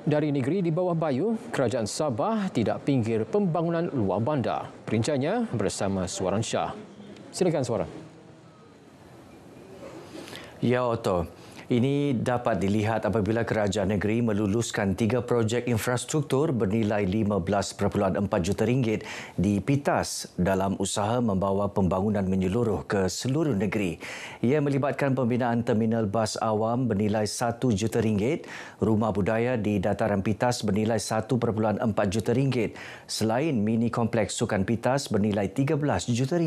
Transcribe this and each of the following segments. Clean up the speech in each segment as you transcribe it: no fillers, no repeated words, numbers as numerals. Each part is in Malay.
Dari negeri di bawah bayu, Kerajaan Sabah tidak pinggir pembangunan luar bandar. Perinciannya bersama Suaran Shah. Silakan Suaran. Ya, Otto. Ini dapat dilihat apabila kerajaan negeri meluluskan 3 projek infrastruktur bernilai RM15.4 juta di PITAS dalam usaha membawa pembangunan menyeluruh ke seluruh negeri. Ia melibatkan pembinaan terminal bas awam bernilai RM1 juta, rumah budaya di dataran PITAS bernilai RM1.4 juta, selain mini kompleks sukan PITAS bernilai RM13 juta.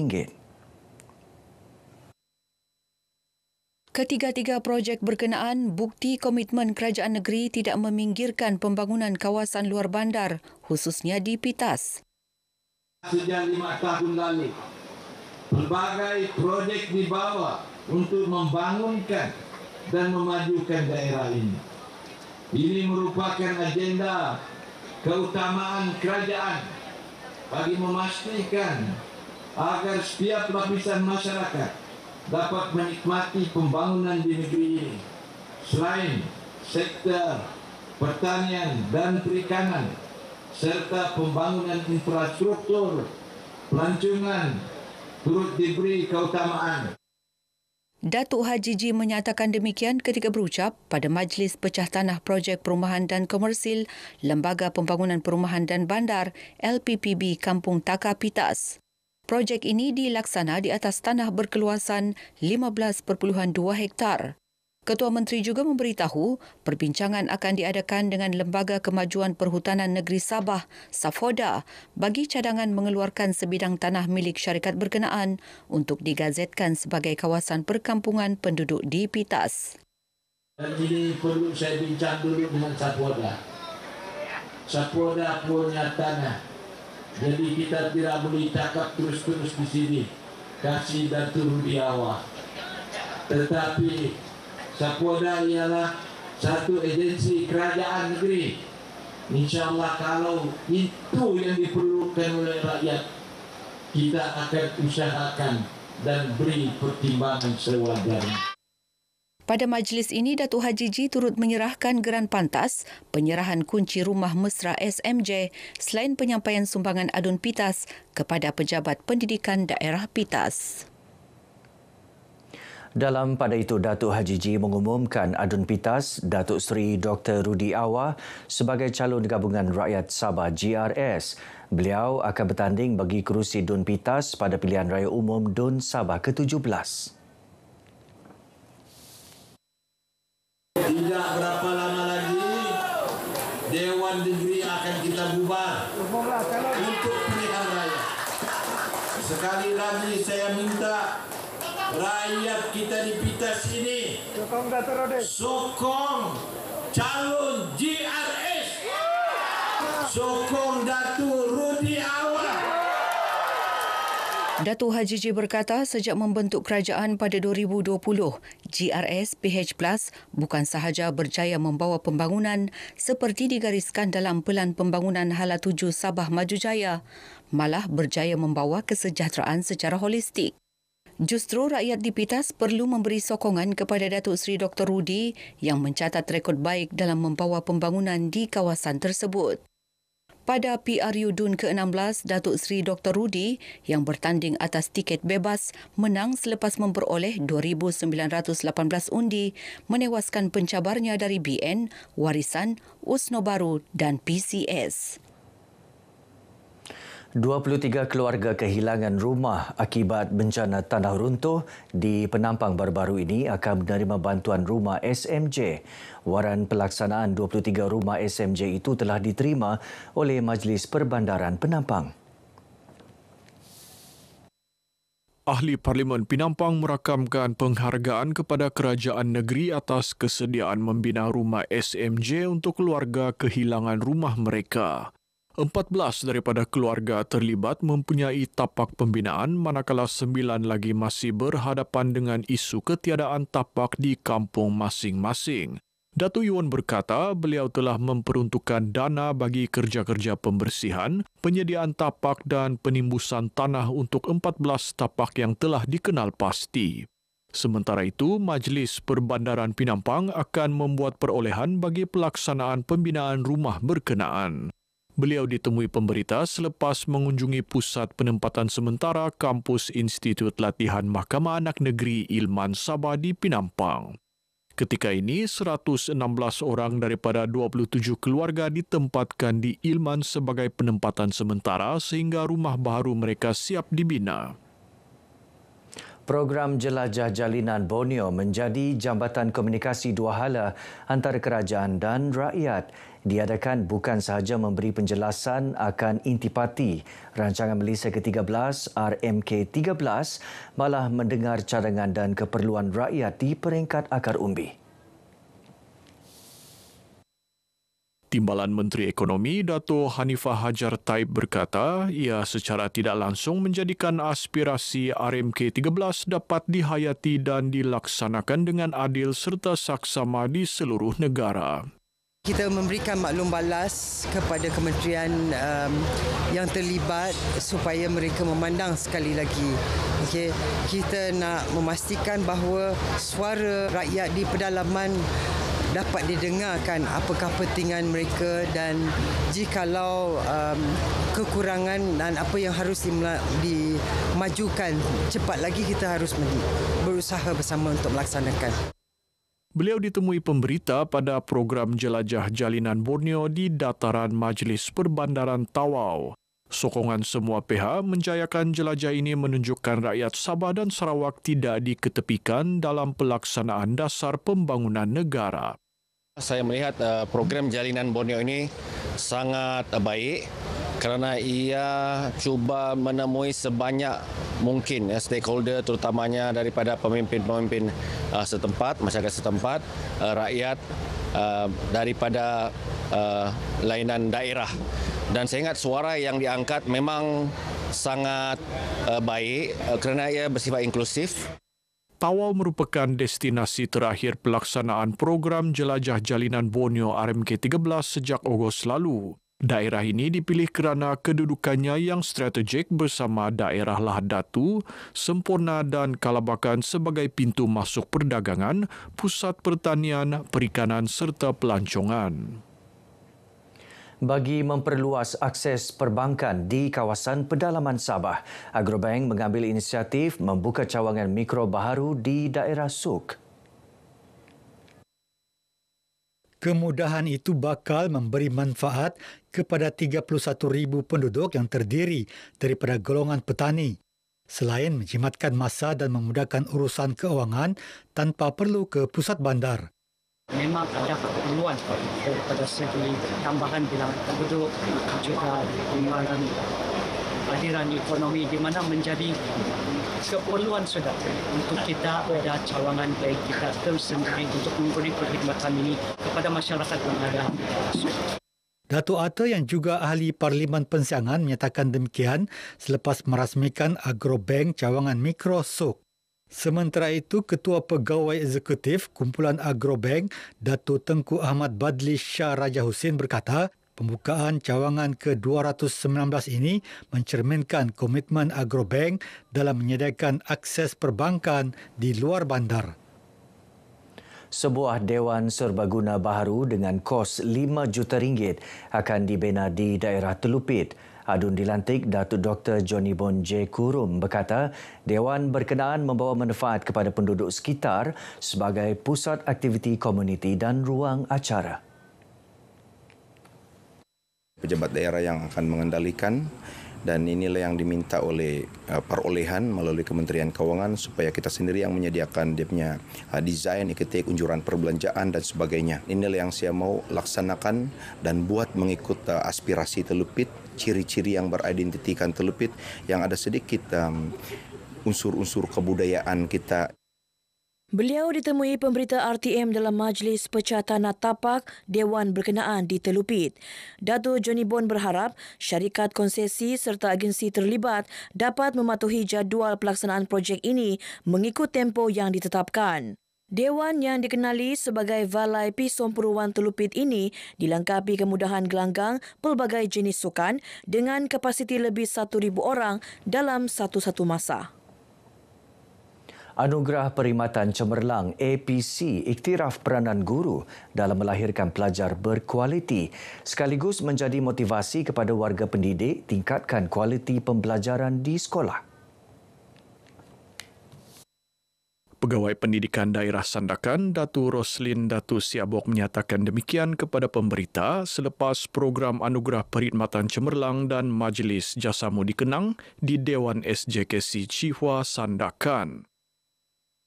Ketiga-tiga projek berkenaan bukti komitmen kerajaan negeri tidak meminggirkan pembangunan kawasan luar bandar, khususnya di PITAS. Sejak 5 tahun lalu, pelbagai projek dibawa untuk membangunkan dan memajukan daerah ini. Ini merupakan agenda keutamaan kerajaan bagi memastikan agar setiap lapisan masyarakat dapat menikmati pembangunan di negeri ini. Selain sektor pertanian dan perikanan serta pembangunan infrastruktur, pelancongan turut diberi keutamaan. Datuk Haji G menyatakan demikian ketika berucap pada Majlis Pecah Tanah Projek Perumahan dan Komersil Lembaga Pembangunan Perumahan dan Bandar LPPB Kampung Taka PITAS. Projek ini dilaksana di atas tanah berkeluasan 15.2 hektar. Ketua Menteri juga memberitahu perbincangan akan diadakan dengan Lembaga Kemajuan Perhutanan Negeri Sabah, SAFODA, bagi cadangan mengeluarkan sebidang tanah milik syarikat berkenaan untuk digazetkan sebagai kawasan perkampungan penduduk di PITAS. Dan ini perlu saya bincang dulu dengan SAFODA. SAFODA punya tanah. Jadi kita tidak boleh cakap terus-terus di sini. Kasih dan turun di awal. Tetapi SAFODA ialah satu agensi kerajaan negeri. InsyaAllah kalau itu yang diperlukan oleh rakyat, kita akan usahakan dan beri pertimbangan sewajarnya. Pada majlis ini, Datuk Haji G turut menyerahkan geran pantas penyerahan kunci rumah mesra SMJ selain penyampaian sumbangan adun PITAS kepada pejabat pendidikan daerah PITAS. Dalam pada itu, Datuk Haji G mengumumkan adun PITAS Datuk Seri Dr. Rudi Awar sebagai calon gabungan rakyat Sabah GRS. Beliau akan bertanding bagi kerusi DUN PITAS pada pilihan raya umum DUN Sabah ke-17. Tidak berapa lama lagi Dewan Negeri akan kita bubar untuk pilihan raya. Sekali lagi saya minta rakyat kita di PITAS ini sokong calon GRS, sokong Datuk Rudi Awar. Datuk Haji G berkata sejak membentuk kerajaan pada 2020, GRS PH Plus bukan sahaja berjaya membawa pembangunan seperti digariskan dalam Pelan Pembangunan Hala 7 Sabah Maju Jaya, malah berjaya membawa kesejahteraan secara holistik. Justru rakyat di PITAS perlu memberi sokongan kepada Datuk Seri Dr. Rudi yang mencatat rekod baik dalam membawa pembangunan di kawasan tersebut. Pada PRU DUN ke-16, Datuk Seri Dr. Rudi yang bertanding atas tiket bebas menang selepas memperoleh 2,918 undi menewaskan pencabarnya dari BN, Warisan, Usno Baru dan PCS. 23 keluarga kehilangan rumah akibat bencana tanah runtuh di Penampang baru-baru ini akan menerima bantuan rumah SMJ. Waran pelaksanaan 23 rumah SMJ itu telah diterima oleh Majlis Perbandaran Penampang. Ahli Parlimen Penampang merakamkan penghargaan kepada kerajaan negeri atas kesediaan membina rumah SMJ untuk keluarga kehilangan rumah mereka. 14 daripada keluarga terlibat mempunyai tapak pembinaan manakala 9 lagi masih berhadapan dengan isu ketiadaan tapak di kampung masing-masing. Datuk Yuan berkata beliau telah memperuntukkan dana bagi kerja-kerja pembersihan, penyediaan tapak dan penimbusan tanah untuk 14 tapak yang telah dikenal pasti. Sementara itu, Majlis Perbandaran Pinampang akan membuat perolehan bagi pelaksanaan pembinaan rumah berkenaan. Beliau ditemui pemberita selepas mengunjungi pusat penempatan sementara kampus Institut Latihan Mahkamah Anak Negeri Ilman Sabah di Pinampang. Ketika ini, 116 orang daripada 27 keluarga ditempatkan di Ilman sebagai penempatan sementara sehingga rumah baru mereka siap dibina. Program Jelajah Jalinan Borneo menjadi jambatan komunikasi dua hala antara kerajaan dan rakyat. Diadakan bukan sahaja memberi penjelasan akan intipati rancangan Malaysia ke-13 RMK-13, malah mendengar cadangan dan keperluan rakyat di peringkat akar umbi. Timbalan Menteri Ekonomi Dato' Hanifah Hajar Taib berkata ia secara tidak langsung menjadikan aspirasi RMK-13 dapat dihayati dan dilaksanakan dengan adil serta saksama di seluruh negara. Kita memberikan maklum balas kepada kementerian yang terlibat supaya mereka memandang sekali lagi. Okay. Kita nak memastikan bahawa suara rakyat di pedalaman dapat didengarkan apakah kepentingan mereka dan jikalau kekurangan dan apa yang harus dimajukan cepat lagi kita harus berusaha bersama untuk melaksanakan. Beliau ditemui pemberita pada program Jelajah Jalinan Borneo di dataran Majlis Perbandaran Tawau. Sokongan semua pihak menjayakan jelajah ini menunjukkan rakyat Sabah dan Sarawak tidak diketepikan dalam pelaksanaan dasar pembangunan negara. Saya melihat program Jalinan Borneo ini sangat baik kerana ia cuba menemui sebanyak mungkin stakeholder terutamanya daripada pemimpin-pemimpin setempat, masyarakat setempat, rakyat daripada lainan daerah. Dan saya ingat suara yang diangkat memang sangat baik kerana ia bersifat inklusif. Tawau merupakan destinasi terakhir pelaksanaan program Jelajah Jalinan Borneo RMK-13 sejak Ogos lalu. Daerah ini dipilih kerana kedudukannya yang strategik bersama daerah Lahad Datu, Semporna dan Kalabakan sebagai pintu masuk perdagangan, pusat pertanian, perikanan serta pelancongan. Bagi memperluas akses perbankan di kawasan pedalaman Sabah, Agrobank mengambil inisiatif membuka cawangan mikro baharu di daerah Suk. Kemudahan itu bakal memberi manfaat kepada 31,000 penduduk yang terdiri daripada golongan petani. Selain menjimatkan masa dan memudahkan urusan keuangan tanpa perlu ke pusat bandar. Memang ada keperluan daripada segi tambahan bilangan penduduk juga timbalan aliran ekonomi di mana menjadi keperluan sudah untuk kita ada cawangan baik kita tersendiri untuk memberi perkhidmatan ini kepada masyarakat yang ada. Dato' Ata yang juga ahli Parlimen Pensiangan menyatakan demikian selepas merasmikan Agrobank Cawangan Mikro Suk. Sementara itu, Ketua Pegawai Eksekutif Kumpulan Agrobank, Dato' Tengku Ahmad Badli Shah Raja Hussein berkata, pembukaan cawangan ke-219 ini mencerminkan komitmen Agrobank dalam menyediakan akses perbankan di luar bandar. Sebuah Dewan Serbaguna baharu dengan kos RM5 juta akan dibina di daerah Telupit. Adun dilantik Datuk Dr. Johnny Bon J. Kurum berkata Dewan berkenaan membawa manfaat kepada penduduk sekitar sebagai pusat aktiviti komuniti dan ruang acara. Pejabat daerah yang akan mengendalikan dan inilah yang diminta oleh perolehan melalui Kementerian Keuangan supaya kita sendiri yang menyediakan dia punya desain, iketik, unjuran perbelanjaan dan sebagainya. Inilah yang saya mau laksanakan dan buat mengikut aspirasi Telupit, ciri-ciri yang beridentitikan Telupit yang ada sedikit unsur-unsur kebudayaan kita. Beliau ditemui pemberita RTM dalam Majlis Pecah Tanah Tapak Dewan berkenaan di Telupit. Dato' Johnny Bon berharap syarikat konsesi serta agensi terlibat dapat mematuhi jadual pelaksanaan projek ini mengikut tempoh yang ditetapkan. Dewan yang dikenali sebagai Valai Pisong Peruan Telupit ini dilengkapi kemudahan gelanggang pelbagai jenis sukan dengan kapasiti lebih 1,000 orang dalam satu-satu masa. Anugerah Perkhidmatan Cemerlang APC iktiraf peranan guru dalam melahirkan pelajar berkualiti sekaligus menjadi motivasi kepada warga pendidik tingkatkan kualiti pembelajaran di sekolah. Pegawai Pendidikan Daerah Sandakan, Datu Roslin Datu Siabok menyatakan demikian kepada pemberita selepas program Anugerah Perkhidmatan Cemerlang dan Majlis Jasamu dikenang di Dewan SJKC Cihua Sandakan.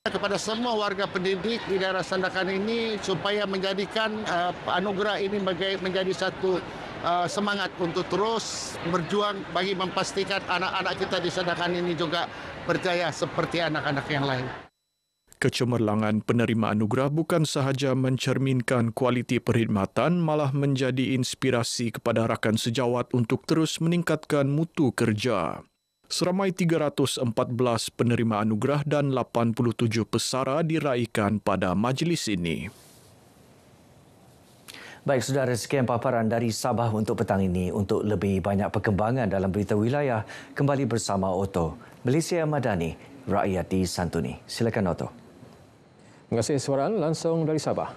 Kepada semua warga pendidik di daerah Sandakan ini supaya menjadikan anugerah ini menjadi satu semangat untuk terus berjuang bagi memastikan anak-anak kita di Sandakan ini juga berjaya seperti anak-anak yang lain. Kecemerlangan penerima anugerah bukan sahaja mencerminkan kualiti perkhidmatan, malah menjadi inspirasi kepada rakan sejawat untuk terus meningkatkan mutu kerja. Seramai 314 penerima anugerah dan 87 pesara diraikan pada majlis ini. Baik, saudara, sekian paparan dari Sabah untuk petang ini. Untuk lebih banyak perkembangan dalam berita wilayah, kembali bersama Otto. Malaysia Madani, rakyat disantuni. Silakan Otto. Terima kasih, Suaran, langsung dari Sabah.